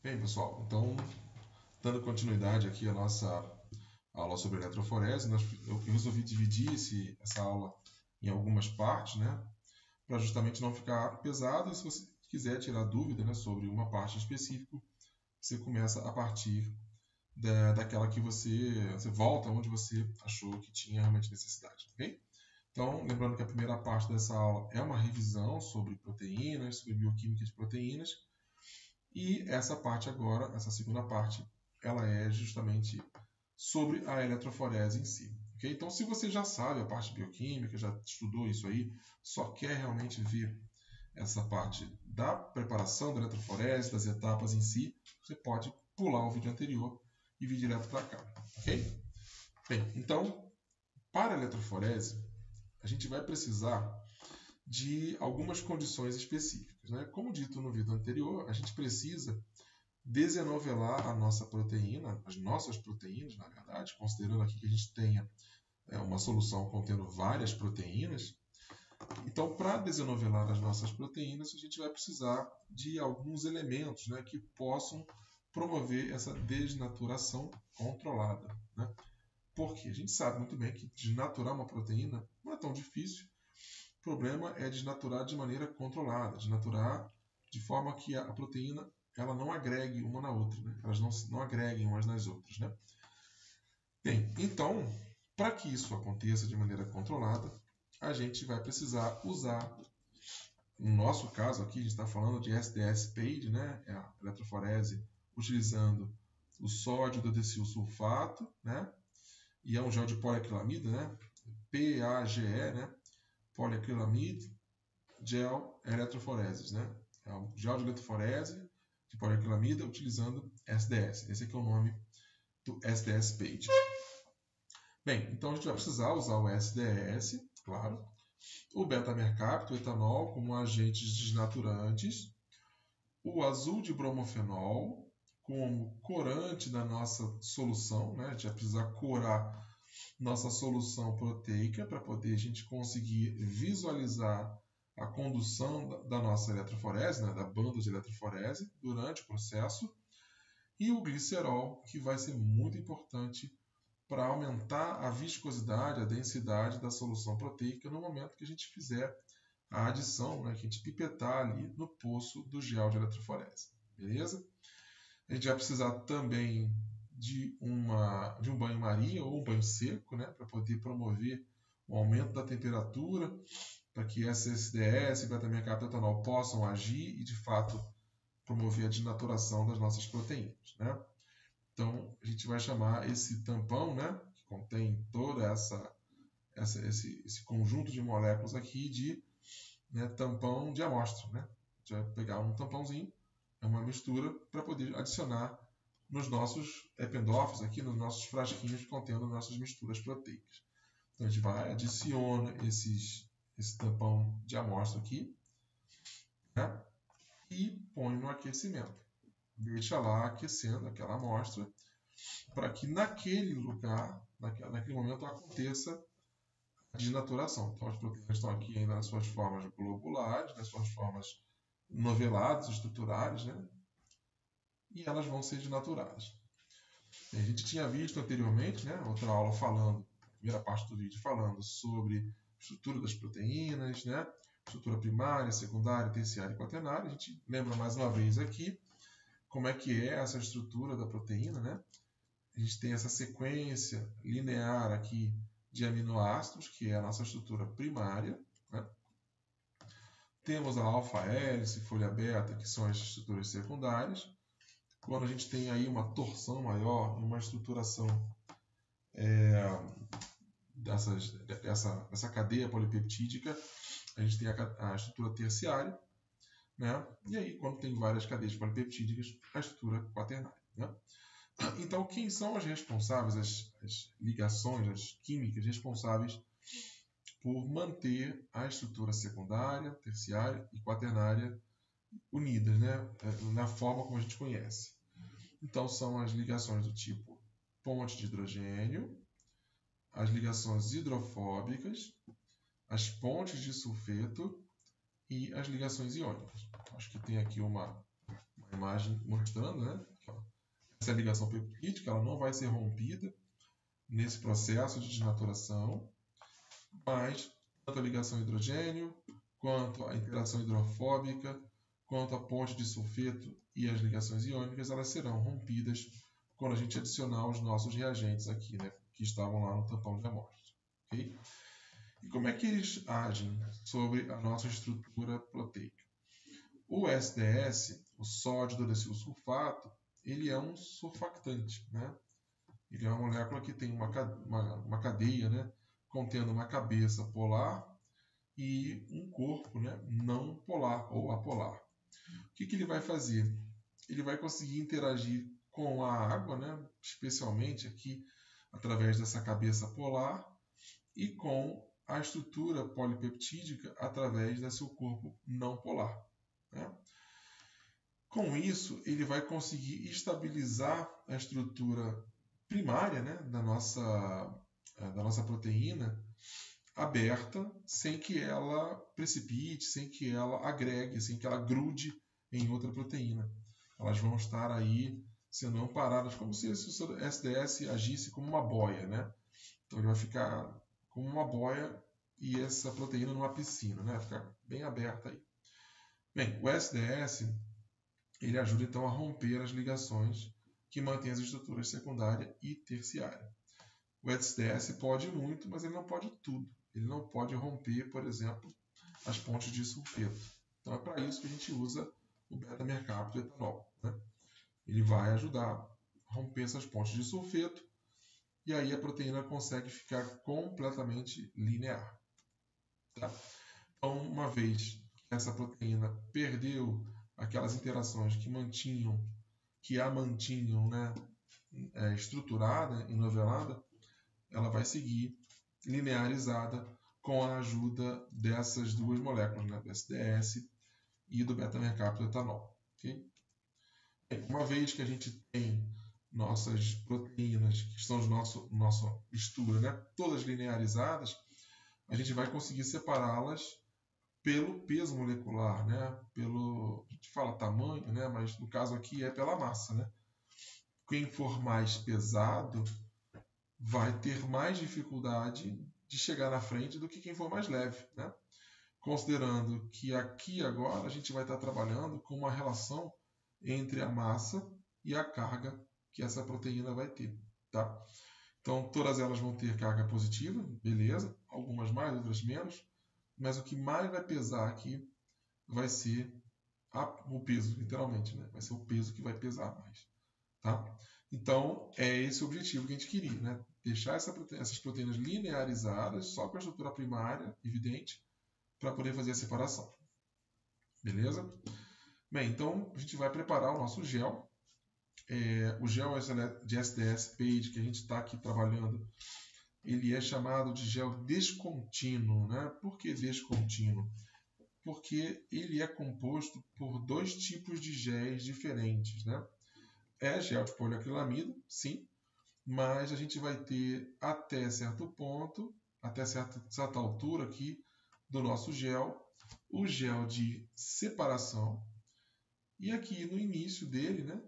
Bem, pessoal, então, dando continuidade aqui à nossa aula sobre eletroforese, eu resolvi dividir essa aula em algumas partes, né, para justamente não ficar pesado. E se você quiser tirar dúvida, né, sobre uma parte específica, você começa a partir daquela que você volta onde você achou que tinha realmente necessidade, ok? Então, lembrando que a primeira parte dessa aula é uma revisão sobre proteínas, sobre bioquímica de proteínas. E essa parte agora, essa segunda parte, ela é justamente sobre a eletroforese em si. Okay? Então, se você já sabe a parte bioquímica, já estudou isso aí, só quer realmente ver essa parte da preparação da eletroforese, das etapas em si, você pode pular o vídeo anterior e vir direto para cá. Ok? Bem, então, para a eletroforese, a gente vai precisar de algumas condições específicas. Né? Como dito no vídeo anterior, a gente precisa desenovelar a nossa proteína, as nossas proteínas, na verdade, considerando aqui que a gente tenha uma solução contendo várias proteínas. Então, para desenovelar as nossas proteínas, a gente vai precisar de alguns elementos, né, que possam promover essa desnaturação controlada. Né? Porque a gente sabe muito bem que desnaturar uma proteína não é tão difícil. O problema é desnaturar de maneira controlada, desnaturar de forma que a proteína ela não agregue uma na outra, né? Elas não agreguem umas nas outras. Né? Bem, então, para que isso aconteça de maneira controlada, a gente vai precisar usar, no nosso caso aqui, a gente está falando de SDS-PAID, né? É a eletroforese utilizando o sódio do desilsulfato, né? E é um gel de poliacrilamida, né? PAGE, né? Poliacrilamide gel eletroforeses, né? É um gel de eletroforese de poliacrilamida utilizando SDS. Esse aqui é o nome do SDS Page. Bem, então a gente vai precisar usar o SDS, claro, o beta-mercapto, o etanol como agentes desnaturantes, o azul de bromofenol como corante da nossa solução, né? A gente vai precisar corar nossa solução proteica para poder a gente conseguir visualizar a condução da nossa eletroforese, né, da banda de eletroforese, durante o processo, e o glicerol, que vai ser muito importante para aumentar a viscosidade, a densidade da solução proteica no momento que a gente fizer a adição, né, que a gente pipetar ali no poço do gel de eletroforese. Beleza? A gente vai precisar também de um banho-maria ou um banho seco, né, para poder promover o aumento da temperatura, para que SSDS e beta-mercapto etanol possam agir e, de fato, promover a desnaturação das nossas proteínas. Né? Então, a gente vai chamar esse tampão, né, que contém todo esse conjunto de moléculas aqui de, né, tampão de amostra. Né? A gente vai pegar um tampãozinho, é uma mistura, para poder adicionar nos nossos ependófilos, aqui nos nossos frasquinhos contendo nossas misturas proteicas. Então, a gente vai, adiciona esse tampão de amostra aqui, né? E põe no aquecimento. Deixa lá aquecendo aquela amostra para que naquele lugar, naquele momento, aconteça a desnaturação. Então, as proteínas estão aqui ainda nas suas formas globulares, nas suas formas noveladas, estruturais, né? E elas vão ser desnaturadas. A gente tinha visto anteriormente, né, outra aula falando, primeira parte do vídeo falando sobre a estrutura das proteínas, né, estrutura primária, secundária, terciária e quaternária. A gente lembra mais uma vez aqui como é que é essa estrutura da proteína, né? A gente tem essa sequência linear aqui de aminoácidos, que é a nossa estrutura primária, né? Temos a alfa-hélice, folha beta, que são as estruturas secundárias. Quando a gente tem aí uma torção maior, uma estruturação dessa cadeia polipeptídica, a gente tem a estrutura terciária, né? E aí, quando tem várias cadeias polipeptídicas, a estrutura quaternária. Né? Então, quem são as responsáveis, as ligações, as químicas responsáveis por manter a estrutura secundária, terciária e quaternária unidas, né? Na forma como a gente conhece? Então, são as ligações do tipo ponte de hidrogênio, as ligações hidrofóbicas, as pontes de sulfeto e as ligações iônicas. Acho que tem aqui uma a imagem mostrando, né? Essa ligação peptídica ela não vai ser rompida nesse processo de desnaturação, mas tanto a ligação hidrogênio, quanto a interação hidrofóbica, quanto a ponte de sulfeto e as ligações iônicas, elas serão rompidas quando a gente adicionar os nossos reagentes aqui, né, que estavam lá no tampão de amostra. Okay? E como é que eles agem sobre a nossa estrutura proteica? O SDS, o sódio hidroxil sulfato, ele é um surfactante, né? Ele é uma molécula que tem uma cadeia, né, contendo uma cabeça polar e um corpo, né, não polar ou apolar. O que ele vai fazer? Ele vai conseguir interagir com a água, né, especialmente aqui através dessa cabeça polar, e com a estrutura polipeptídica através do seu corpo não polar. Né? Com isso, ele vai conseguir estabilizar a estrutura primária, né, da nossa proteína aberta, sem que ela precipite, sem que ela agregue, sem que ela grude em outra proteína. Elas vão estar aí sendo amparadas, como se o seu SDS agisse como uma boia, né? Então ele vai ficar como uma boia e essa proteína numa piscina, né? Vai ficar bem aberta aí. Bem, o SDS ele ajuda então a romper as ligações que mantêm as estruturas secundária e terciária. O SDS pode muito, mas ele não pode tudo. Ele não pode romper, por exemplo, as pontes de sulfeto. Então é para isso que a gente usa o beta-mercapto etanol. Né? Ele vai ajudar a romper essas pontes de sulfeto e aí a proteína consegue ficar completamente linear. Tá? Então, uma vez que essa proteína perdeu aquelas interações que a mantinham, né, estruturada e novelada, ela vai seguir linearizada com a ajuda dessas duas moléculas, né, do SDS e do beta-mercapto etanol. Okay? Uma vez que a gente tem nossas proteínas, que são nossa mistura, né, todas linearizadas, a gente vai conseguir separá-las pelo peso molecular, né? A gente fala tamanho, né? Mas no caso aqui é pela massa, né? Quem for mais pesado vai ter mais dificuldade de chegar na frente do que quem for mais leve, né? Considerando que aqui agora a gente vai estar trabalhando com uma relação entre a massa e a carga que essa proteína vai ter, tá? Então todas elas vão ter carga positiva, beleza? Algumas mais, outras menos. Mas o que mais vai pesar aqui vai ser o peso, literalmente, né? Vai ser o peso que vai pesar mais, tá? Então, é esse o objetivo que a gente queria, né? Deixar essas proteínas linearizadas, só com a estrutura primária, evidente, para poder fazer a separação. Beleza? Bem, então a gente vai preparar o nosso gel. O gel de SDS PAGE que a gente está aqui trabalhando, ele é chamado de gel descontínuo, né? Por que descontínuo? Porque ele é composto por dois tipos de géis diferentes, né? É gel de poliacrilamida, sim, mas a gente vai ter até certo ponto, até certa altura aqui do nosso gel, o gel de separação, e aqui no início dele, né,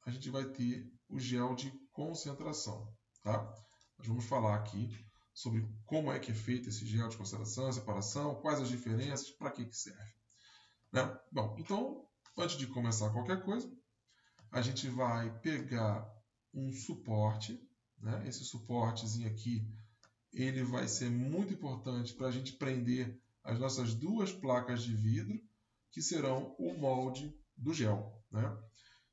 a gente vai ter o gel de concentração, tá? Nós vamos falar aqui sobre como é que é feito esse gel de concentração, separação, quais as diferenças, para que serve. Né? Bom, então, antes de começar qualquer coisa, a gente vai pegar um suporte, né? Esse suportezinho aqui, ele vai ser muito importante para a gente prender as nossas duas placas de vidro, que serão o molde do gel. Né?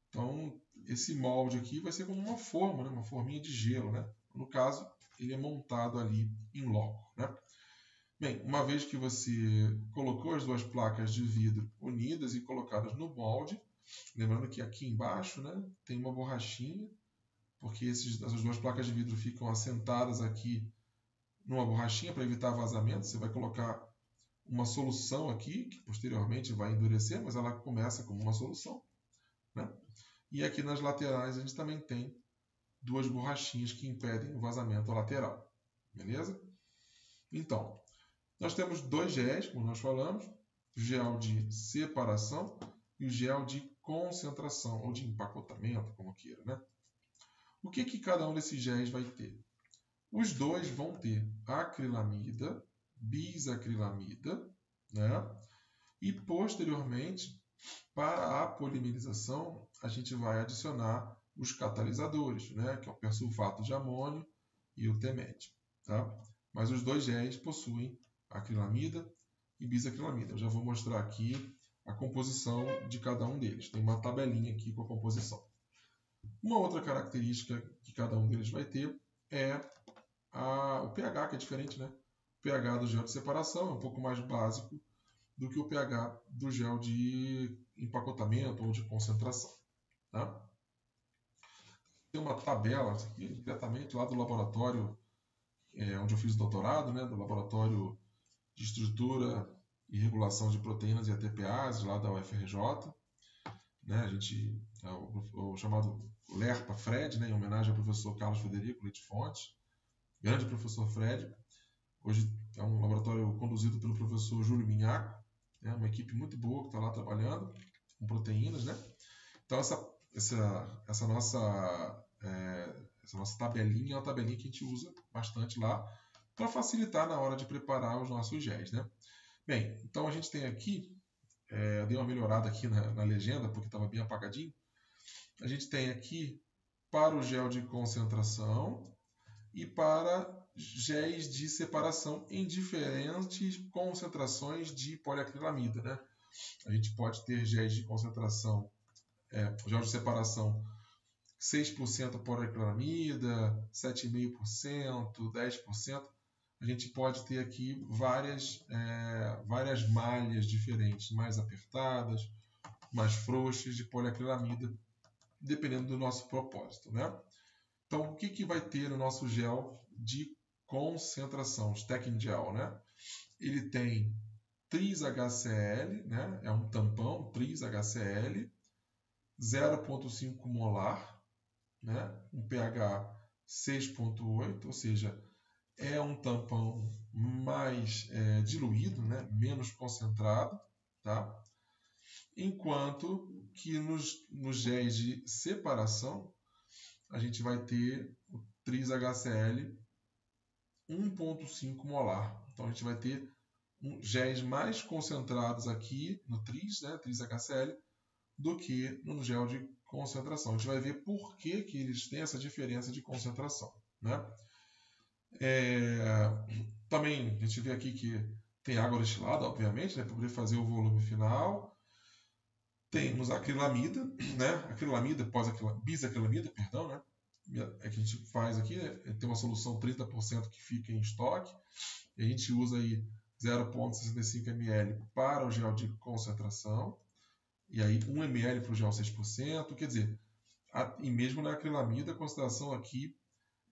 Então, esse molde aqui vai ser como uma forma, né? Uma forminha de gelo. Né? No caso, ele é montado ali em loco. Né? Bem, uma vez que você colocou as duas placas de vidro unidas e colocadas no molde, lembrando que aqui embaixo, né, tem uma borrachinha, porque essas duas placas de vidro ficam assentadas aqui numa borrachinha para evitar vazamento. Você vai colocar uma solução aqui, que posteriormente vai endurecer, mas ela começa como uma solução. Né? E aqui nas laterais a gente também tem duas borrachinhas que impedem o vazamento lateral. Beleza? Então, nós temos dois géis, como nós falamos, o gel de separação e o gel de concentração ou de empacotamento, como queira, né? O que cada um desses géis vai ter? Os dois vão ter acrilamida, bisacrilamida, né? E posteriormente, para a polimerização, a gente vai adicionar os catalisadores, né? Que é o persulfato de amônio e o TMED, tá? Mas os dois géis possuem acrilamida e bisacrilamida. Eu já vou mostrar aqui a composição de cada um deles. Tem uma tabelinha aqui com a composição. Uma outra característica que cada um deles vai ter é o pH, que é diferente, né? O pH do gel de separação é um pouco mais básico do que o pH do gel de empacotamento ou de concentração, tá? Tem uma tabela aqui, diretamente lá do laboratório onde eu fiz o doutorado, né? Do laboratório de estrutura e regulação de proteínas e ATPase, lá da UFRJ. Né? A gente, o chamado LERPA-FRED, né? Em homenagem ao professor Carlos Frederico Leite Fontes, grande professor Fred. Hoje é um laboratório conduzido pelo professor Júlio Minhaco, né? Uma equipe muito boa que está lá trabalhando com proteínas, né? Então essa nossa tabelinha é uma tabelinha que a gente usa bastante lá para facilitar na hora de preparar os nossos géis, né? Bem, então a gente tem aqui, eu dei uma melhorada aqui na legenda porque estava bem apagadinho. A gente tem aqui para o gel de concentração e para géis de separação em diferentes concentrações de poliacrilamida, né? A gente pode ter géis de concentração, gel de separação 6% poliacrilamida, 7,5%, 10%. A gente pode ter aqui várias malhas diferentes, mais apertadas, mais frouxas de poliacrilamida, dependendo do nosso propósito, né? Então, o que vai ter no nosso gel de concentração, Stacking Gel, né? Ele tem tris-HCl, né? É um tampão tris-HCl, 0,5 molar, né? Um pH 6,8, ou seja, é um tampão mais diluído, né? Menos concentrado, tá? Enquanto que nos géis de separação, a gente vai ter o tris-HCl 1,5 molar. Então a gente vai ter géis mais concentrados aqui no tris, né, tris-HCl, do que no gel de concentração. A gente vai ver por que eles têm essa diferença de concentração, né? Também a gente vê aqui que tem água destilada, obviamente, né, para poder fazer o volume final. Temos a acrilamida, né? Acrilamida, bisacrilamida, perdão, né? É que a gente faz aqui, tem uma solução 30% que fica em estoque. E a gente usa aí 0,65 ml para o gel de concentração. E aí 1 ml para o gel 6%. Quer dizer, e mesmo na acrilamida, a concentração aqui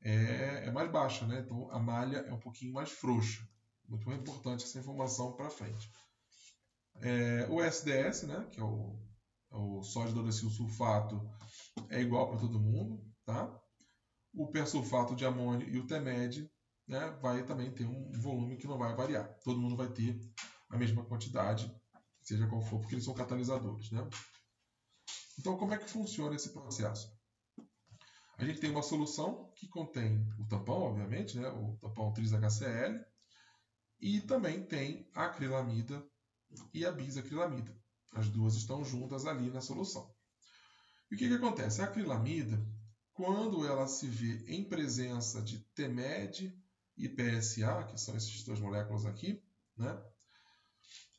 é mais baixa, né? Então a malha é um pouquinho mais frouxa. Muito importante essa informação para frente. O SDS, né? Que é o sódio hidroxil sulfato, é igual para todo mundo, tá? O persulfato de amônio e o TMED, né, vai também ter um volume que não vai variar. Todo mundo vai ter a mesma quantidade, seja qual for, porque eles são catalisadores, né? Então, como é que funciona esse processo? A gente tem uma solução que contém o tampão, obviamente, né, o tampão tris-HCl, e também tem a acrilamida e a bisacrilamida. As duas estão juntas ali na solução. E o que acontece? A acrilamida, quando ela se vê em presença de TMED e PSA, que são essas duas moléculas aqui, né,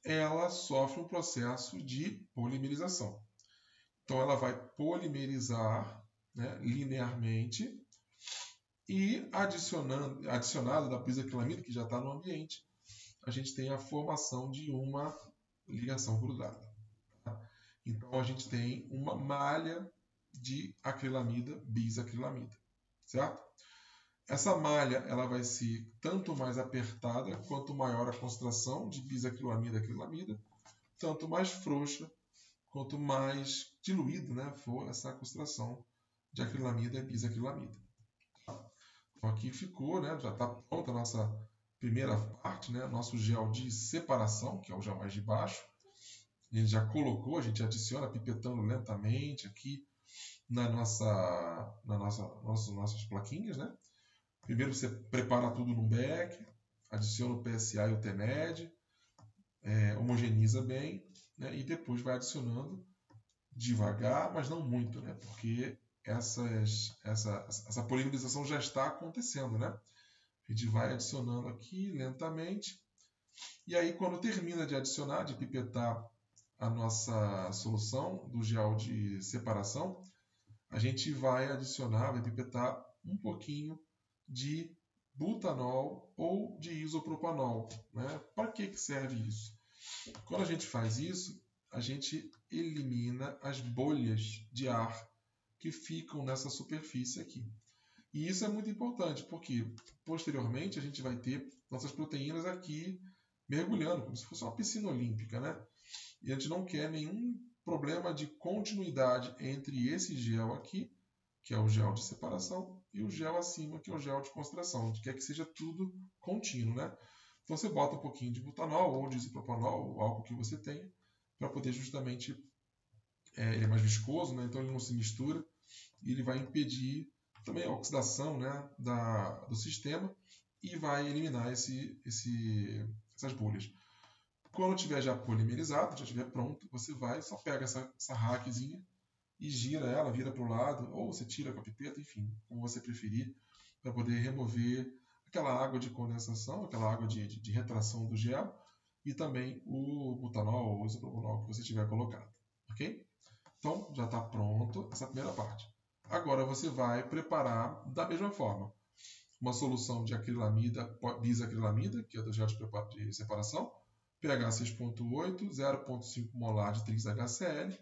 ela sofre um processo de polimerização. Então, ela vai polimerizar, né, linearmente e adicionado da bisacrilamida, que já está no ambiente, a gente tem a formação de uma ligação cruzada. Tá? Então, a gente tem uma malha de acrilamida, bisacrilamida, certo? Essa malha ela vai ser tanto mais apertada quanto maior a concentração de bisacrilamida, acrilamida, tanto mais frouxa quanto mais diluído, né, for essa concentração de acrilamida e bisacrilamida. Então aqui ficou, né, já está pronta a nossa primeira parte, né, nosso gel de separação, que é o gel mais de baixo. a gente já colocou, a gente adiciona pipetando lentamente aqui nossas plaquinhas, né? Primeiro você prepara tudo no back, adiciona o PSA e o TMED, homogeneiza bem, né? E depois vai adicionando devagar, mas não muito, né? Porque essa polimerização já está acontecendo, né? A gente vai adicionando aqui lentamente. E aí, quando termina de adicionar, de pipetar a nossa solução do gel de separação, a gente vai adicionar, vai pipetar um pouquinho de butanol ou de isopropanol, né? Para que serve isso? Quando a gente faz isso, a gente elimina as bolhas de ar que ficam nessa superfície aqui. E isso é muito importante, porque posteriormente a gente vai ter nossas proteínas aqui mergulhando, como se fosse uma piscina olímpica, né? E a gente não quer nenhum problema de continuidade entre esse gel aqui, que é o gel de separação, e o gel acima, que é o gel de concentração. A gente quer que seja tudo contínuo, né? Então você bota um pouquinho de butanol ou de isopropanol, o álcool que você tenha, para poder justamente, ele é mais viscoso, né? Então ele não se mistura e ele vai impedir também a oxidação, né, do sistema e vai eliminar essas bolhas. Quando estiver já polimerizado, já estiver pronto, você vai, só pega essa raquezinha e gira ela, vira para o lado, ou você tira com a pipeta, enfim, como você preferir, para poder remover aquela água de condensação, aquela água de retração do gel e também o butanol ou isopropanol que você tiver colocado, ok? Então, já está pronto essa primeira parte. Agora você vai preparar da mesma forma uma solução de acrilamida, bisacrilamida, que é do gel de separação, pH 6.8, 0.5 molar de trix-HCl.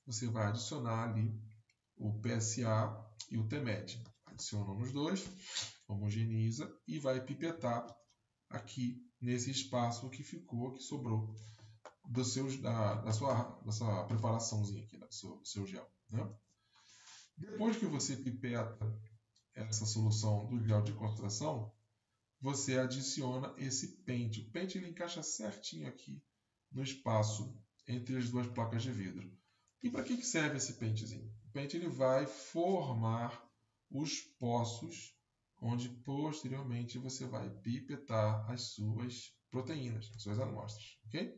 Você vai adicionar ali o PSA e o TMED. Adiciona nos dois, homogeneiza e vai pipetar aqui nesse espaço que ficou, que sobrou da sua preparaçãozinha aqui, do seu gel, né? Depois que você pipeta essa solução do gel de concentração, você adiciona esse pente. O pente ele encaixa certinho aqui no espaço entre as duas placas de vidro. E para que serve esse pentezinho? O pente ele vai formar os poços onde posteriormente você vai pipetar as suas proteínas, as suas amostras, ok?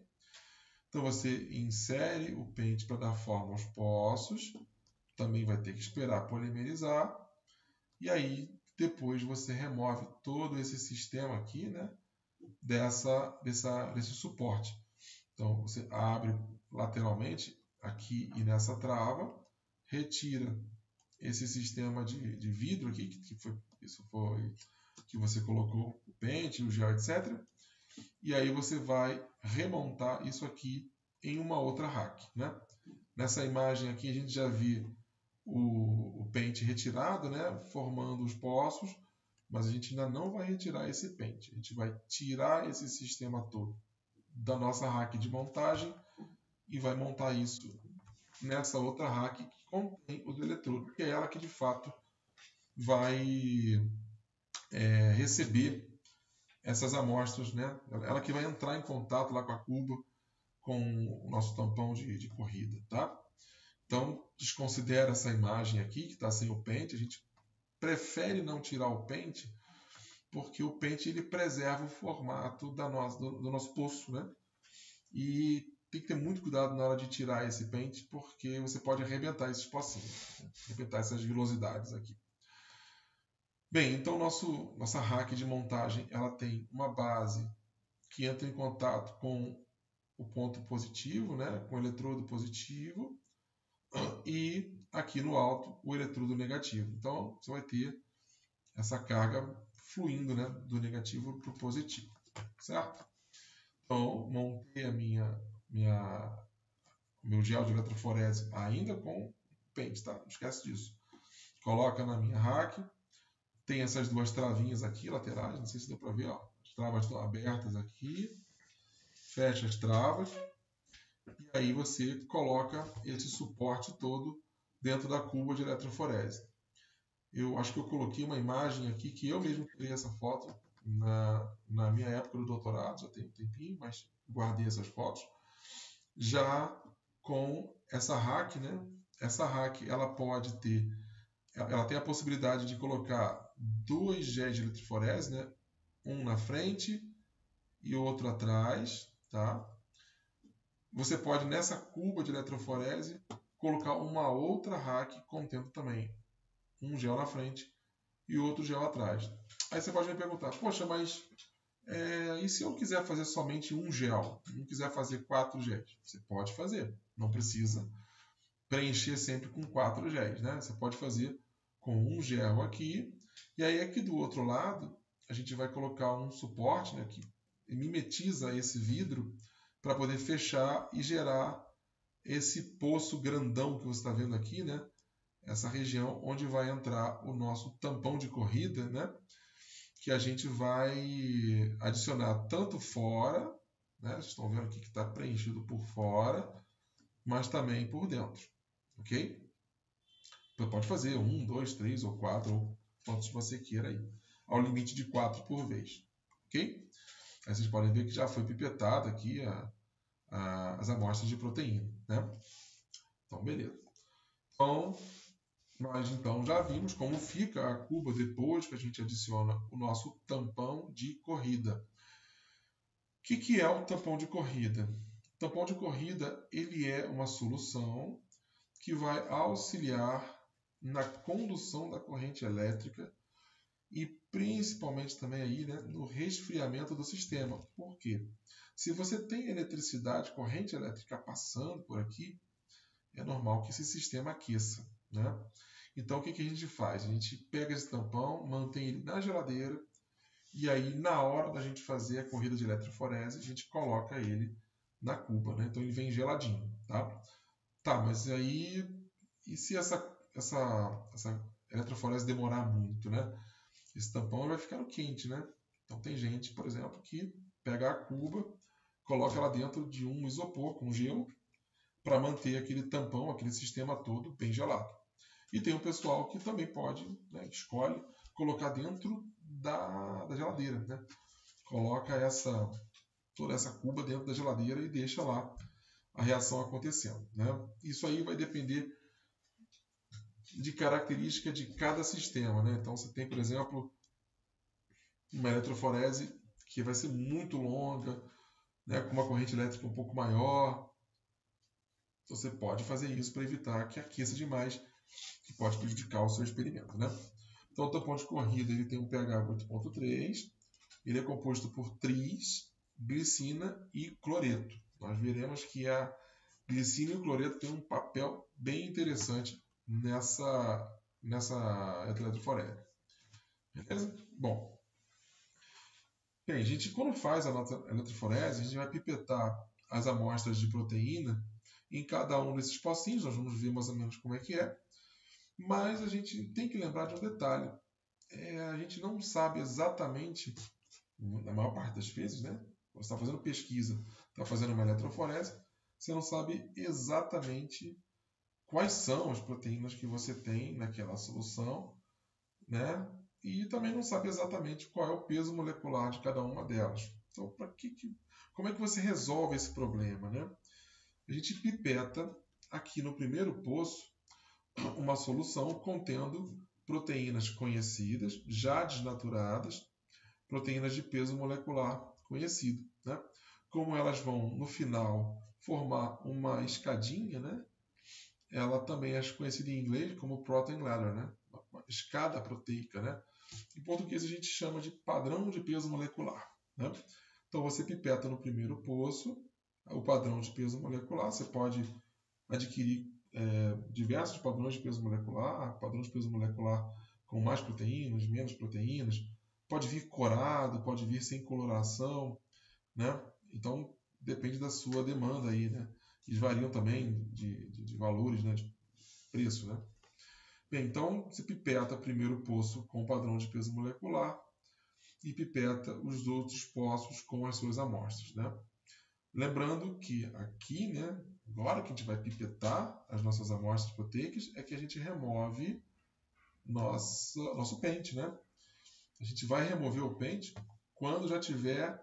Então você insere o pente para dar forma aos poços, também vai ter que esperar polimerizar, e aí depois você remove todo esse sistema aqui, né, desse suporte. Então você abre lateralmente aqui e nessa trava, retira esse sistema de vidro aqui, que você colocou o pente, o gel, etc. E aí você vai remontar isso aqui em uma outra rack, né? Nessa imagem aqui a gente já viu o pente retirado, né, formando os poços, mas a gente ainda não vai retirar esse pente. A gente vai tirar esse sistema todo da nossa rack de montagem e vai montar isso nessa outra rack que contém o do eletrodo, que é ela que de fato vai receber essas amostras, né? Ela que vai entrar em contato lá com a cuba, com o nosso tampão de corrida, tá? Então, desconsidera essa imagem aqui, que está sem o pente. A gente prefere não tirar o pente, porque o pente ele preserva o formato do nosso poço, né? E tem que ter muito cuidado na hora de tirar esse pente, porque você pode arrebentar esses pocinhos, né? Arrebentar essas vilosidades aqui. Bem, então nossa rack de montagem ela tem uma base que entra em contato com o ponto positivo, né? Com o eletrodo positivo, e aqui no alto o eletrodo negativo. Então você vai ter essa carga fluindo, né, do negativo para o positivo, certo? Então montei meu gel de eletroforese ainda com pente, tá? Não esquece disso. Coloca na minha rack, tem essas duas travinhas aqui laterais, não sei se deu para ver, ó. As travas estão abertas aqui, fecha as travas. E aí você coloca esse suporte todo dentro da cuba de eletroforese. Eu acho que eu coloquei uma imagem aqui que eu mesmo tirei essa foto na minha época do doutorado, já tem um tempinho, mas guardei essas fotos. já com essa rack, né? Essa rack ela tem a possibilidade de colocar 2 géis de eletroforese, né? Um na frente e outro atrás, tá? Você pode nessa cuba de eletroforese colocar uma outra rack contendo também um gel na frente e outro gel atrás. Aí você pode me perguntar, poxa, mas e se eu quiser fazer somente um gel? Não quiser fazer 4 géis? Você pode fazer, não precisa preencher sempre com 4 géis, né? Você pode fazer com um gel aqui, e aí aqui do outro lado a gente vai colocar um suporte, né, que mimetiza esse vidro para poder fechar e gerar esse poço grandão que você está vendo aqui, né? Essa região onde vai entrar o nosso tampão de corrida, né? Que a gente vai adicionar tanto fora, né? Vocês estão vendo aqui que está preenchido por fora, mas também por dentro, ok? Então pode fazer 1, 2, 3 ou 4, ou quantos você queira aí, ao limite de 4 por vez, ok? Aí vocês podem ver que já foi pipetada aqui as amostras de proteína, né? Então, beleza. Então, nós então já vimos como fica a cuba depois que a gente adiciona o nosso tampão de corrida. O que é o tampão de corrida? O tampão de corrida ele é uma solução que vai auxiliar na condução da corrente elétrica e principalmente também aí, né, no resfriamento do sistema. Por quê? Se você tem eletricidade, corrente elétrica passando por aqui, é normal que esse sistema aqueça, né? Então, o que a gente faz? A gente pega esse tampão, mantém ele na geladeira, e aí, na hora da gente fazer a corrida de eletroforese, a gente coloca ele na cuba, né? Então, ele vem geladinho, tá? Tá, mas aí, e se essa eletroforese demorar muito, né? Esse tampão vai ficar quente, né? Então, tem gente, por exemplo, que pega a cuba, coloca ela dentro de um isopor com gelo, para manter aquele tampão, aquele sistema todo bem gelado. E tem um pessoal que também pode, né, escolhe colocar dentro da geladeira, né? Coloca toda essa cuba dentro da geladeira e deixa lá a reação acontecendo, né? Isso aí vai depender de característica de cada sistema, né? Então você tem, por exemplo, uma eletroforese que vai ser muito longa, né, com uma corrente elétrica um pouco maior. Você pode fazer isso para evitar que aqueça demais, que pode prejudicar o seu experimento, né? Então, o tampão de corrida ele tem um pH 8.3, ele é composto por tris, glicina e cloreto. Nós veremos que a glicina e o cloreto têm um papel bem interessante nessa eletroforese. Beleza? Bom, bem, a gente quando faz a nossa eletroforese, a gente vai pipetar as amostras de proteína em cada um desses pocinhos, nós vamos ver mais ou menos como é que é. Mas a gente tem que lembrar de um detalhe. A gente não sabe exatamente, na maior parte das vezes, né? Você está fazendo pesquisa, está fazendo uma eletroforese, você não sabe exatamente quais são as proteínas que você tem naquela solução, né? E também não sabe exatamente qual é o peso molecular de cada uma delas. Então, como é que você resolve esse problema, né? A gente pipeta aqui no primeiro poço uma solução contendo proteínas conhecidas, já desnaturadas, proteínas de peso molecular conhecido, né? Como elas vão, no final, formar uma escadinha, né? Ela também é conhecida em inglês como protein ladder, né? Uma escada proteica, né? Em português a gente chama de padrão de peso molecular, né? Então você pipeta no primeiro poço o padrão de peso molecular, você pode adquirir diversos padrões de peso molecular, padrão de peso molecular com mais proteínas, menos proteínas, pode vir corado, pode vir sem coloração, né? Então depende da sua demanda aí, né? Eles variam também de valores, né? De preço, né? Bem, então você pipeta primeiro o poço com o padrão de peso molecular e pipeta os outros poços com as suas amostras, né? Lembrando que aqui, né, agora que a gente vai pipetar as nossas amostras proteicas, é que a gente remove nosso pente, né? A gente vai remover o pente quando já tiver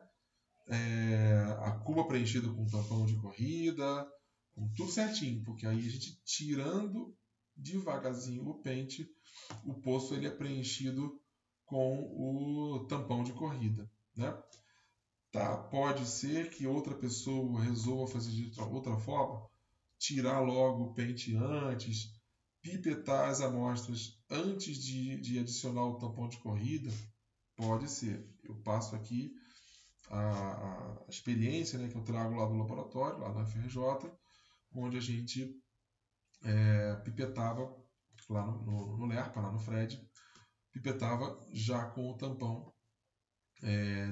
a cuba preenchida com tampão de corrida, com tudo certinho, porque aí a gente tirando devagarzinho o pente, o poço ele é preenchido com o tampão de corrida, né? Tá, pode ser que outra pessoa resolva fazer de outra forma, tirar logo o pente antes, pipetar as amostras antes de adicionar o tampão de corrida, pode ser. Eu passo aqui a experiência, né, que eu trago lá do laboratório, lá na FRJ, onde a gente pipetava lá no LERPA, lá no FRED, pipetava já com o tampão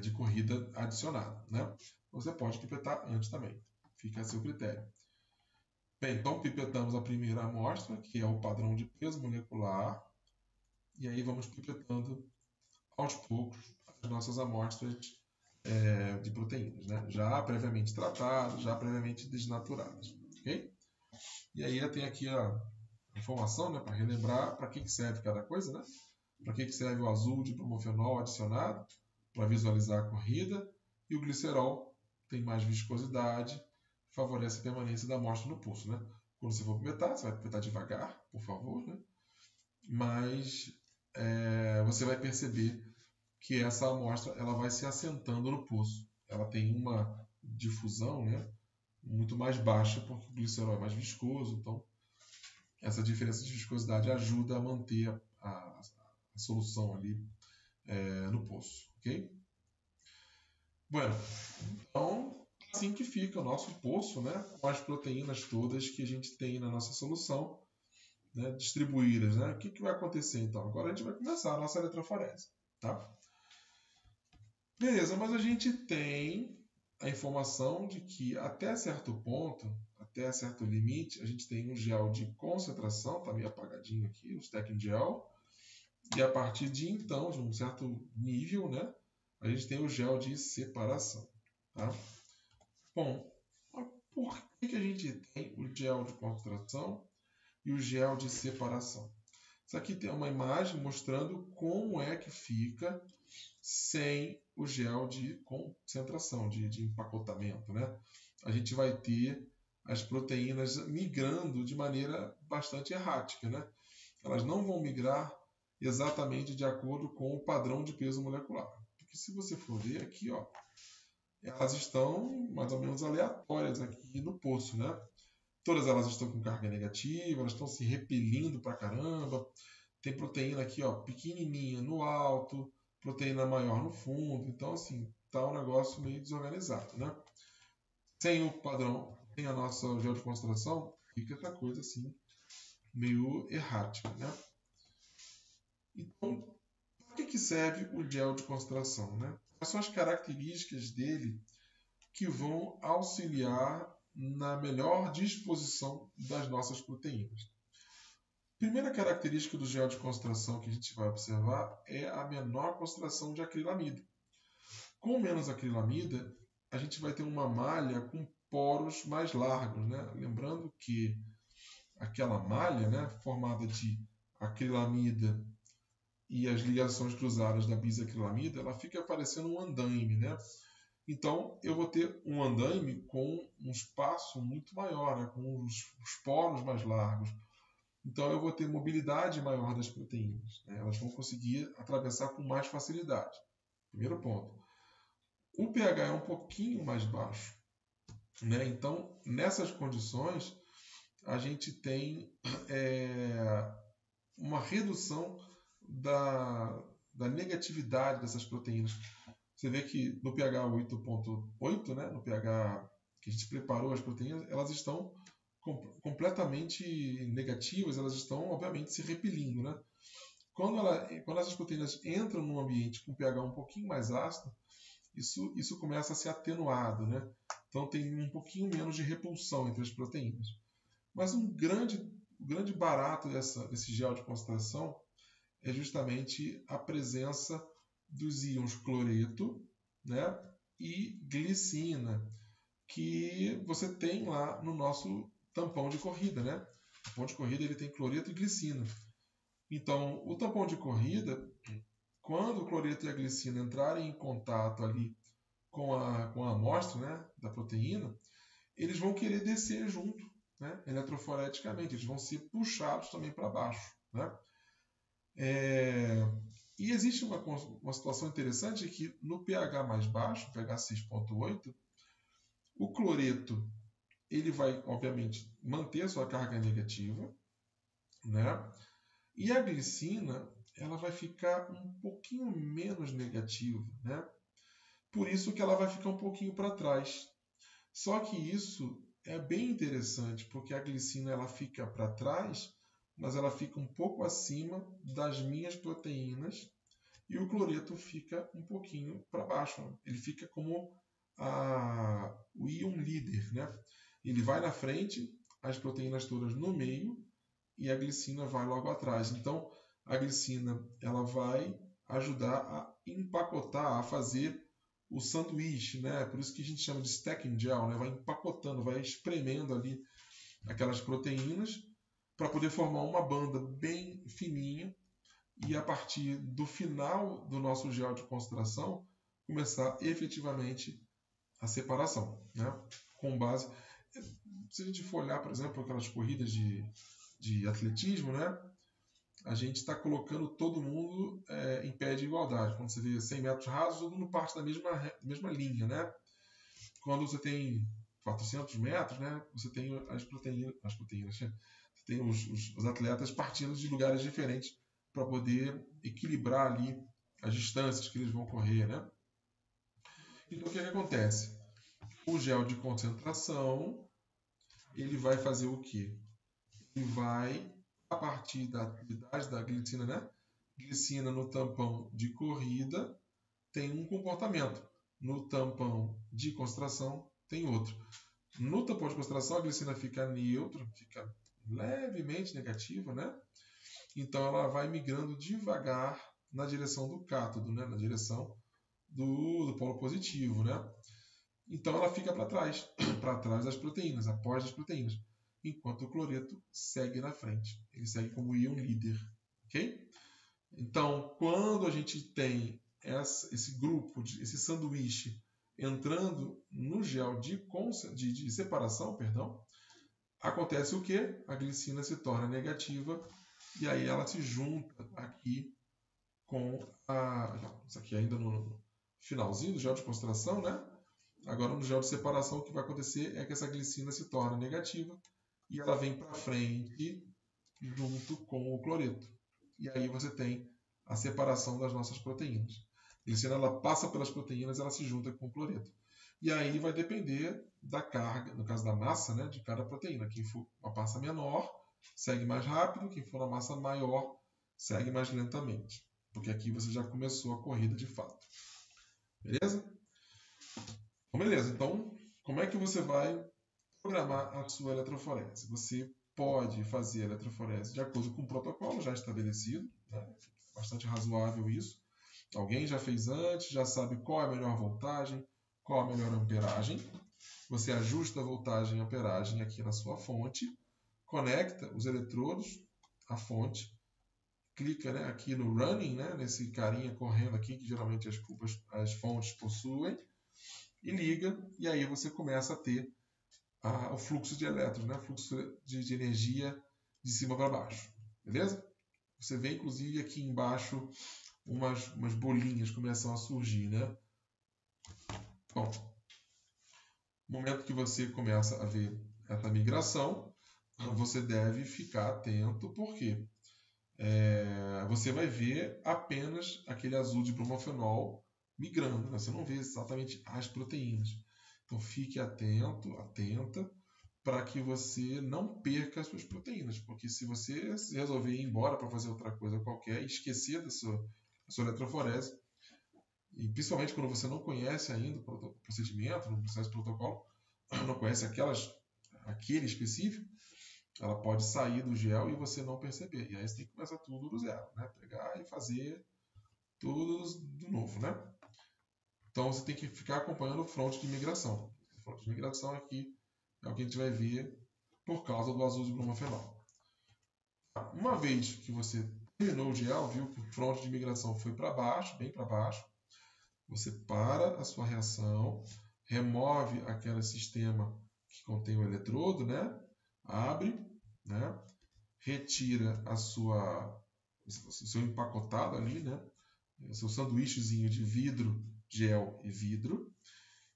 de corrida adicionado, né? Você pode pipetar antes também, fica a seu critério. Bem, então pipetamos a primeira amostra, que é o padrão de peso molecular, e aí vamos pipetando aos poucos as nossas amostras de proteínas, né? Já previamente tratadas, já previamente desnaturadas, ok? E aí tem aqui a informação, né, para relembrar para que serve cada coisa, né? Para que serve o azul de bromofenol adicionado, para visualizar a corrida, e o glicerol tem mais viscosidade, favorece a permanência da amostra no pulso, né? Quando você for pipetar, você vai pipetar devagar, por favor, né? Mas você vai perceber que essa amostra ela vai se assentando no pulso. Ela tem uma difusão, né, muito mais baixa, porque o glicerol é mais viscoso, então essa diferença de viscosidade ajuda a manter a solução ali no poço, ok? Bueno, então assim que fica o nosso poço, né, com as proteínas todas que a gente tem na nossa solução, né, distribuídas, né? O que vai acontecer então? Agora a gente vai começar a nossa eletroforese, tá? Beleza, mas a gente tem a informação de que até certo ponto, até certo limite, a gente tem um gel de concentração, tá meio apagadinho aqui, o stacking gel, e a partir de então, de um certo nível, né, a gente tem o gel de separação, tá? Bom, por que a gente tem o gel de concentração e o gel de separação? Isso aqui tem uma imagem mostrando como é que fica sem o gel de concentração, de empacotamento, né? A gente vai ter as proteínas migrando de maneira bastante errática, né? Elas não vão migrar exatamente de acordo com o padrão de peso molecular. Porque se você for ver aqui, ó, elas estão mais ou menos aleatórias aqui no poço, né? Todas elas estão com carga negativa, elas estão se repelindo pra caramba. Tem proteína aqui, ó, pequenininha no alto, proteína maior no fundo. Então, assim, tá um negócio meio desorganizado, né? Sem o padrão, sem a nossa gel de concentração, fica essa coisa assim, meio errática, né? Então, para que serve o gel de concentração, né? Quais são as características dele que vão auxiliar na melhor disposição das nossas proteínas? Primeira característica do gel de concentração que a gente vai observar é a menor concentração de acrilamida. Com menos acrilamida, a gente vai ter uma malha com poros mais largos, né? Lembrando que aquela malha, né, formada de acrilamida e as ligações cruzadas da bisacrilamida, ela fica parecendo um andaime, né? Então, eu vou ter um andaime com um espaço muito maior, né? Com os poros mais largos. Então, eu vou ter mobilidade maior das proteínas, né? Elas vão conseguir atravessar com mais facilidade. Primeiro ponto. O pH é um pouquinho mais baixo, né? Então, nessas condições, a gente tem uma redução da negatividade dessas proteínas. Você vê que no pH 8.8, né? No pH que a gente preparou as proteínas, elas estão completamente negativas, elas estão, obviamente, se repelindo, né? Quando essas proteínas entram num ambiente com pH um pouquinho mais ácido, isso começa a ser atenuado, né? Então tem um pouquinho menos de repulsão entre as proteínas. Mas um grande barato desse gel de concentração é justamente a presença dos íons cloreto, né, e glicina, que você tem lá no nosso tampão de corrida, né? O tampão de corrida ele tem cloreto e glicina. Então, o tampão de corrida, quando o cloreto e a glicina entrarem em contato ali com a amostra, né, da proteína, eles vão querer descer junto, né, eletroforeticamente, eles vão ser puxados também para baixo. Né? E existe uma situação interessante que no pH mais baixo, pH 6,8, o cloreto ele vai, obviamente, manter a sua carga negativa, né? E a glicina ela vai ficar um pouquinho menos negativa, né? Por isso que ela vai ficar um pouquinho para trás. Só que isso é bem interessante, porque a glicina ela fica para trás, mas ela fica um pouco acima das minhas proteínas e o cloreto fica um pouquinho para baixo. Ele fica como o íon líder, né? Ele vai na frente, as proteínas todas no meio e a glicina vai logo atrás. Então, a glicina ela vai ajudar a empacotar, a fazer o sanduíche, né? Por isso que a gente chama de stacking gel, né? Vai empacotando, vai espremendo ali aquelas proteínas para poder formar uma banda bem fininha e a partir do final do nosso gel de concentração começar efetivamente a separação, né? Com base, se a gente for olhar, por exemplo, aquelas corridas de atletismo, né? A gente está colocando todo mundo em pé de igualdade. Quando você vê 100 metros rasos, todo mundo parte da mesma linha, né? Quando você tem 400 metros, né? Você tem as proteínas, você tem os atletas partindo de lugares diferentes para poder equilibrar ali as distâncias que eles vão correr, né? Então, o que acontece? O gel de concentração, ele vai fazer o quê? Ele vai, a partir da atividade da glicina, né? Glicina no tampão de corrida tem um comportamento. No tampão de concentração tem outro. No tampão de concentração, a glicina fica neutra, fica levemente negativa, né? Então ela vai migrando devagar na direção do cátodo, né? Na direção do polo positivo, né? Então ela fica para trás das proteínas, após as proteínas, enquanto o cloreto segue na frente. Ele segue como íon líder, ok? Então, quando a gente tem esse grupo, esse sanduíche entrando no gel de separação, perdão, acontece o quê? A glicina se torna negativa e aí ela se junta aqui com isso aqui ainda no finalzinho do gel de concentração, né? Agora no gel de separação o que vai acontecer é que essa glicina se torna negativa e ela vem para frente junto com o cloreto. E aí você tem a separação das nossas proteínas. A glicina ela passa pelas proteínas, ela se junta com o cloreto. E aí vai depender da carga, no caso da massa, né, de cada proteína. Quem for uma massa menor, segue mais rápido. Quem for uma massa maior, segue mais lentamente. Porque aqui você já começou a corrida de fato. Beleza? Então, beleza. Então, como é que você vai programar a sua eletroforese? Você pode fazer a eletroforese de acordo com o protocolo já estabelecido, né? Bastante razoável isso. Alguém já fez antes, já sabe qual é a melhor voltagem, qual a melhor amperagem. Você ajusta a voltagem e amperagem aqui na sua fonte, conecta os eletrodos à fonte, clica, né, aqui no running, né, nesse carinha correndo aqui, que geralmente as fontes possuem, e liga, e aí você começa a ter o fluxo de elétrons, né, fluxo de energia de cima para baixo. Beleza? Você vê, inclusive, aqui embaixo umas bolinhas começam a surgir, né? Bom, no momento que você começa a ver essa migração, você deve ficar atento, porque você vai ver apenas aquele azul de bromofenol migrando, né? Você não vê exatamente as proteínas. Então fique atento, atenta, para que você não perca as suas proteínas, porque se você resolver ir embora para fazer outra coisa qualquer e esquecer da sua eletroforese, e principalmente quando você não conhece ainda o procedimento, não conhece o protocolo, não conhece aquele específico, ela pode sair do gel e você não perceber. E aí você tem que começar tudo do zero, né? Pegar e fazer tudo do novo, né? Então você tem que ficar acompanhando o fronte de migração. O fronte de migração aqui é o que a gente vai ver por causa do azul de bromofenol. Uma vez que você terminou o gel, viu que o fronte de migração foi para baixo, bem para baixo, Você para a sua reação, remove aquele sistema que contém o eletrodo, né? Abre, né? Retira o seu empacotado ali, né? O seu sanduíchezinho de vidro, gel e vidro.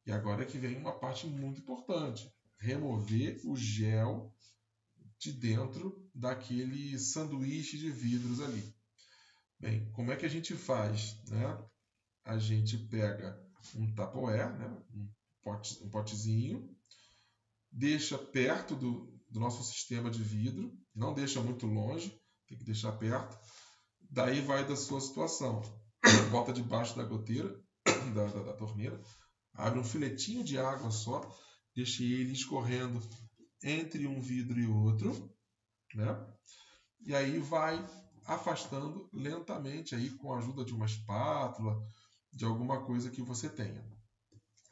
E agora é que vem uma parte muito importante. Remover o gel de dentro daquele sanduíche de vidros ali. Bem, como é que a gente faz, né? A gente pega um Tupperware, né? um potezinho, deixa perto do nosso sistema de vidro, não deixa muito longe, tem que deixar perto. Daí vai da sua situação. Bota debaixo da goteira, da torneira, abre um filetinho de água só, deixa ele escorrendo entre um vidro e outro, né? E aí vai afastando lentamente aí com a ajuda de uma espátula, de alguma coisa que você tenha.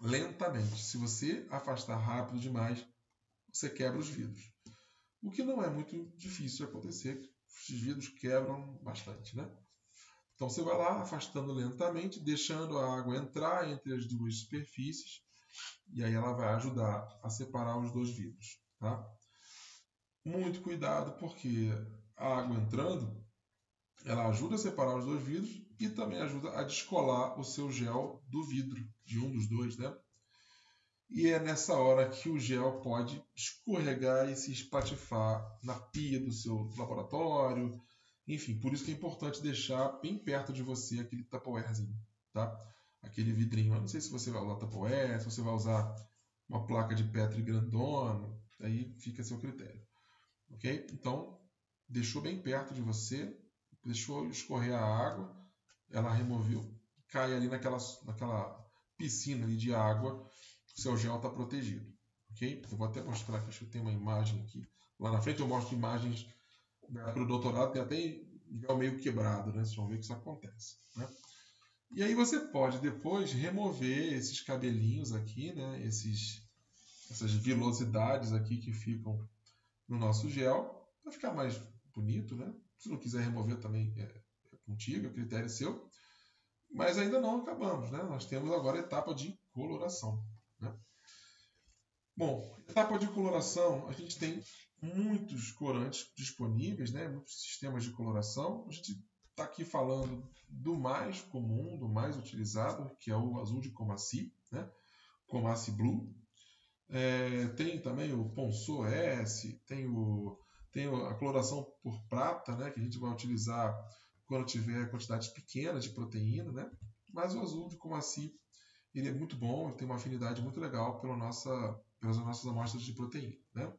Lentamente. Se você afastar rápido demais, você quebra os vidros. O que não é muito difícil de acontecer, os vidros quebram bastante, né? Então você vai lá afastando lentamente, deixando a água entrar entre as duas superfícies, e aí ela vai ajudar a separar os dois vidros, tá? Muito cuidado, porque a água entrando, ela ajuda a separar os dois vidros e também ajuda a descolar o seu gel do vidro, de um dos dois, né? E é nessa hora que o gel pode escorregar e se espatifar na pia do seu laboratório. Enfim, por isso que é importante deixar bem perto de você aquele Tupperwarezinho, tá? Aquele vidrinho. Eu não sei se você vai usar Tupperware, se você vai usar uma placa de Petri grandona, aí fica a seu critério. Ok? Então, deixou bem perto de você, deixou escorrer a água, ela removeu, cai ali naquela piscina ali de água, o seu gel está protegido. Ok? Eu vou até mostrar aqui, acho que tem uma imagem aqui. Lá na frente eu mostro imagens para o doutorado, tem até gel meio quebrado, né? Vocês vão ver que isso acontece. Né? E aí você pode depois remover esses cabelinhos aqui, né? Essas vilosidades aqui que ficam no nosso gel, para ficar mais bonito, né? Se não quiser remover também é contigo, é critério seu. Mas ainda não acabamos, né? Nós temos agora a etapa de coloração. Né? Bom, etapa de coloração, a gente tem muitos corantes disponíveis, né? Muitos sistemas de coloração. A gente está aqui falando do mais comum, do mais utilizado, que é o azul de Comassi, né? Comassi Blue. Tem também o Ponceau S, tem a coloração por prata, né? Que a gente vai utilizar quando tiver quantidades pequenas de proteína, né? Mas o azul de Comassi, ele é muito bom, ele tem uma afinidade muito legal pelas nossas amostras de proteína, né?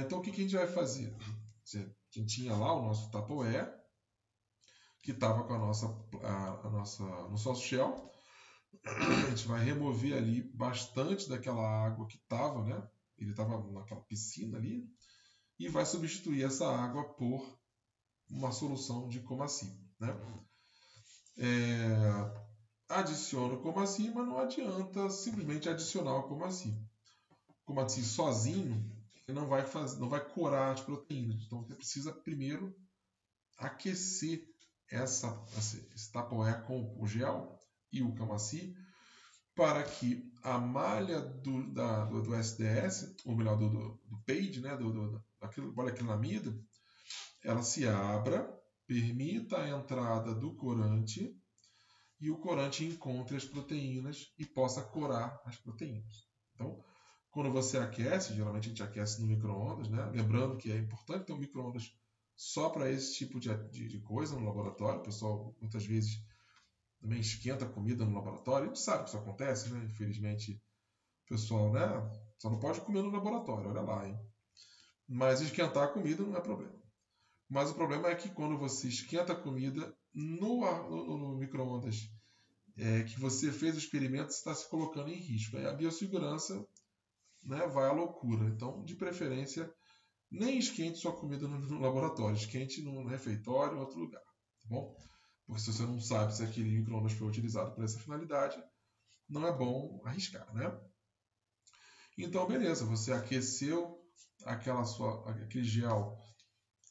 Então, o que a gente vai fazer? A gente tinha lá o nosso Tupperware, que estava com no nosso shell. A gente vai remover ali bastante daquela água que estava, né? Ele estava naquela piscina ali, e vai substituir essa água por uma solução de Comassi, né? Adiciona o Comassi, mas não adianta simplesmente adicionar o Comassi. O Comassi sozinho não vai corar as proteínas. Então você precisa primeiro aquecer esse Tupperware com o gel e o Comassi para que a malha do SDS, ou melhor, do PAGE, né, daquele poliacrilamida, ela se abra, permita a entrada do corante e o corante encontre as proteínas e possa corar as proteínas. Então, quando você aquece, geralmente a gente aquece no micro-ondas, né? Lembrando que é importante ter um micro-ondas só para esse tipo de coisa no laboratório. O pessoal muitas vezes também esquenta a comida no laboratório. A gente sabe que isso acontece, né? Infelizmente, o pessoal, né? Só não pode comer no laboratório, olha lá, hein? Mas esquentar a comida não é problema. Mas o problema é que quando você esquenta a comida no micro-ondas, que você fez o experimento, você está se colocando em risco. Aí a biossegurança, né, vai à loucura. Então, de preferência, nem esquente sua comida no laboratório. Esquente no refeitório ou em outro lugar. Tá bom? Porque se você não sabe se aquele micro-ondas foi utilizado para essa finalidade, não é bom arriscar, né? Então, beleza, você aqueceu aquele gel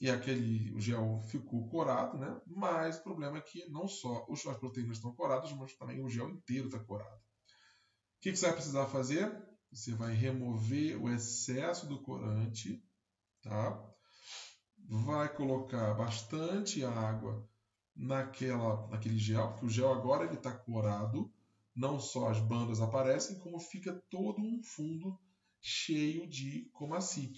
e o gel ficou corado, né? Mas o problema é que não só as proteínas estão coradas, mas também o gel inteiro está corado. O que você vai precisar fazer? Você vai remover o excesso do corante, tá? Vai colocar bastante água naquele gel, porque o gel agora está corado, não só as bandas aparecem, como fica todo um fundo cheio de Comaci.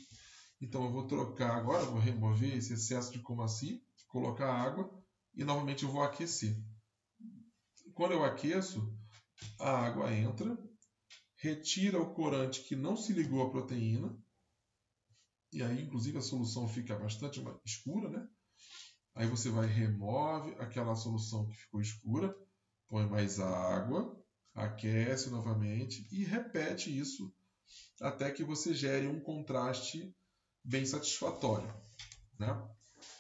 Então eu vou trocar agora, vou remover esse excesso de Comaci, colocar água e novamente eu vou aquecer. Quando eu aqueço, a água entra, retira o corante que não se ligou à proteína, e aí inclusive a solução fica bastante escura, né? Aí você remove aquela solução que ficou escura, põe mais água, aquece novamente e repete isso até que você gere um contraste bem satisfatório, né?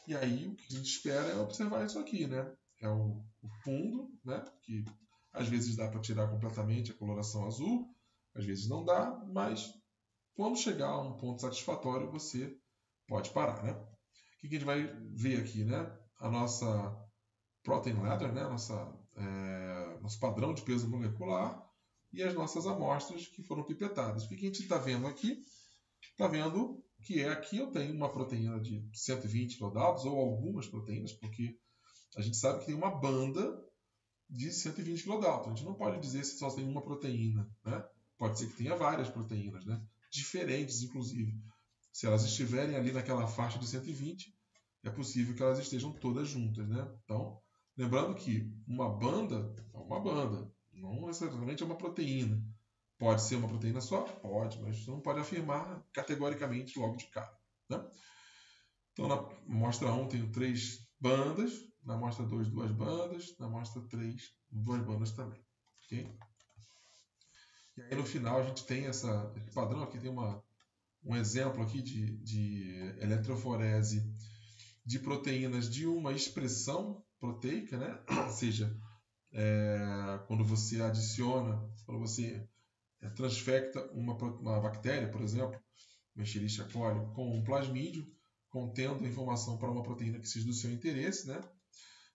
E aí o que a gente espera é observar isso aqui, né? É o fundo, né? Que às vezes dá para tirar completamente a coloração azul, às vezes não dá, mas quando chegar a um ponto satisfatório você pode parar, né? O que a gente vai ver aqui, né? A nossa protein ladder, né? Nosso padrão de peso molecular e as nossas amostras que foram pipetadas. O que a gente está vendo aqui? Está vendo que aqui eu tenho uma proteína de 120 kilodaltons, ou algumas proteínas, porque a gente sabe que tem uma banda de 120 kilodaltons. A gente não pode dizer se só tem uma proteína, né? Pode ser que tenha várias proteínas, né? Diferentes, inclusive. Se elas estiverem ali naquela faixa de 120, é possível que elas estejam todas juntas, né? Então, lembrando que uma banda é uma banda, não necessariamente é uma proteína. Pode ser uma proteína só? Pode, mas você não pode afirmar categoricamente logo de cara, né? Então, na amostra 1 tenho 3 bandas, na amostra 2, 2 bandas, na amostra 3, 2 bandas também. Okay? E aí no final a gente tem esse padrão, aqui tem um exemplo aqui de eletroforese de proteínas de uma expressão proteica, né? Ou seja, quando você adiciona, quando você transfecta uma bactéria, por exemplo, uma Escherichia coli, com um plasmídio, contendo a informação para uma proteína que seja do seu interesse, né?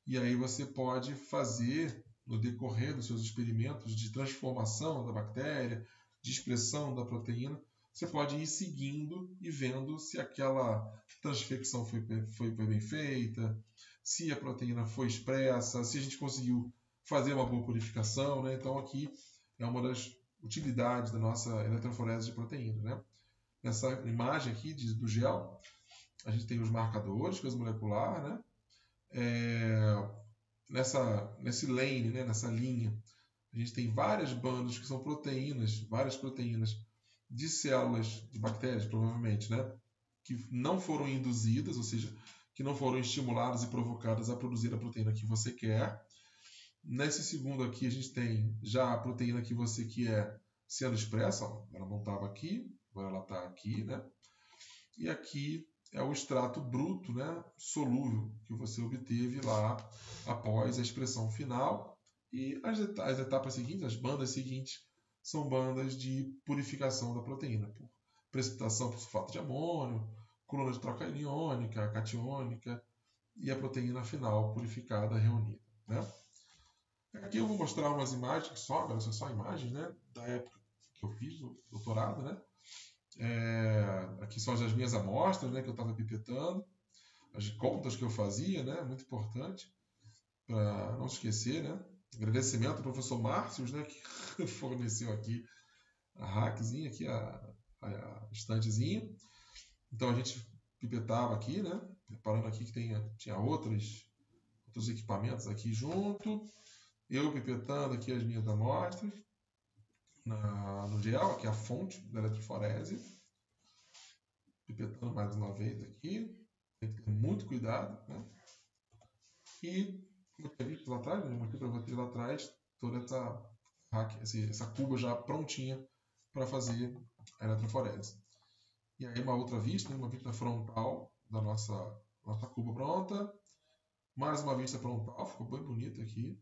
E aí você pode fazer, no decorrer dos seus experimentos de transformação da bactéria, de expressão da proteína, você pode ir seguindo e vendo se aquela transfecção foi bem feita, se a proteína foi expressa, se a gente conseguiu fazer uma boa purificação, né? Então aqui é uma das utilidades da nossa eletroforese de proteína, né? Nessa imagem aqui do gel, a gente tem os marcadores, peso molecular, né? Nesse lane, né? Nessa linha, a gente tem várias bandas que são proteínas, várias proteínas de células de bactérias, provavelmente, né? Que não foram induzidas, ou seja, que não foram estimuladas e provocadas a produzir a proteína que você quer. Nesse segundo aqui, a gente tem já a proteína que você quer sendo expressa, ó, ela não estava aqui, agora ela está aqui, né? E aqui é o extrato bruto, né, solúvel, que você obteve lá após a expressão final. E as etapas seguintes, as bandas seguintes, são bandas de purificação da proteína, por precipitação por sulfato de amônio, coluna de troca aniônica, catiônica, e a proteína final purificada, reunida, né? Aqui eu vou mostrar umas imagens só, agora são só imagens, né, da época que eu fiz o doutorado, né? Aqui são as minhas amostras, né, que eu estava pipetando, as contas que eu fazia, né, muito importante, para não esquecer, né? Agradecimento ao professor Márcios, né, que forneceu aqui a rackzinha, aqui a estantezinha. Então a gente pipetava aqui, né? Reparando aqui que tinha outros equipamentos aqui junto. Eu pipetando aqui as minhas amostras no gel, aqui a fonte da eletroforese. Pipetando mais uma vez aqui. Tem que ter muito cuidado, né? E como eu tinha visto lá atrás, né? Aqui para vocês lá atrás, toda essa cuba já prontinha para fazer a eletroforese. E aí uma outra vista, né? Uma vista frontal da nossa cuba pronta. Mais uma vista frontal, ficou bem bonito aqui.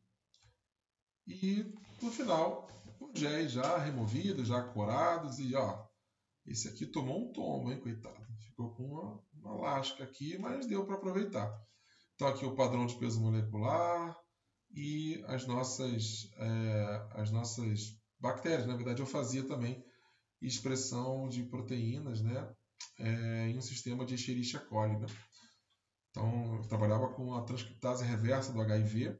E no final, os géis já removidos, já corados. E ó, esse aqui tomou um tombo, hein, coitado. Ficou com uma lasca aqui, mas deu para aproveitar. Então aqui o padrão de peso molecular e as nossas bactérias. Na verdade eu fazia também expressão de proteínas, né, em um sistema de Escherichia coli, né? Então eu trabalhava com a transcriptase reversa do HIV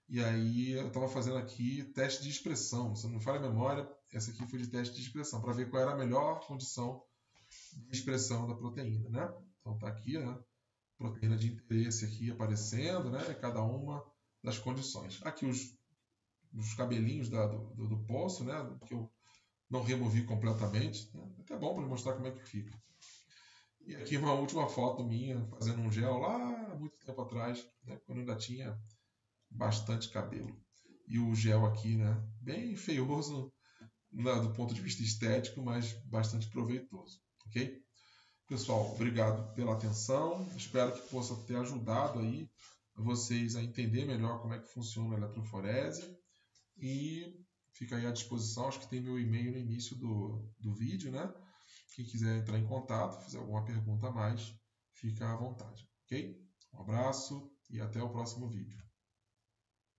e aí eu estava fazendo aqui teste de expressão. Se não me falha a memória, essa aqui foi de teste de expressão para ver qual era a melhor condição de expressão da proteína, né? Então tá aqui, né? Proteína de interesse aqui aparecendo, né? Cada uma das condições. Aqui os cabelinhos do poço, né? Que eu não removi completamente. Né? É até bom para mostrar como é que fica. E aqui uma última foto minha fazendo um gel lá há muito tempo atrás, né? Quando eu ainda tinha bastante cabelo. E o gel aqui, né? Bem feioso, né? Do ponto de vista estético, mas bastante proveitoso, ok? Pessoal, obrigado pela atenção. Espero que possa ter ajudado aí vocês a entender melhor como é que funciona a eletroforese. E fica aí à disposição. Acho que tem meu e-mail no início do vídeo, né? Quem quiser entrar em contato, fazer alguma pergunta a mais, fica à vontade, ok? Um abraço e até o próximo vídeo.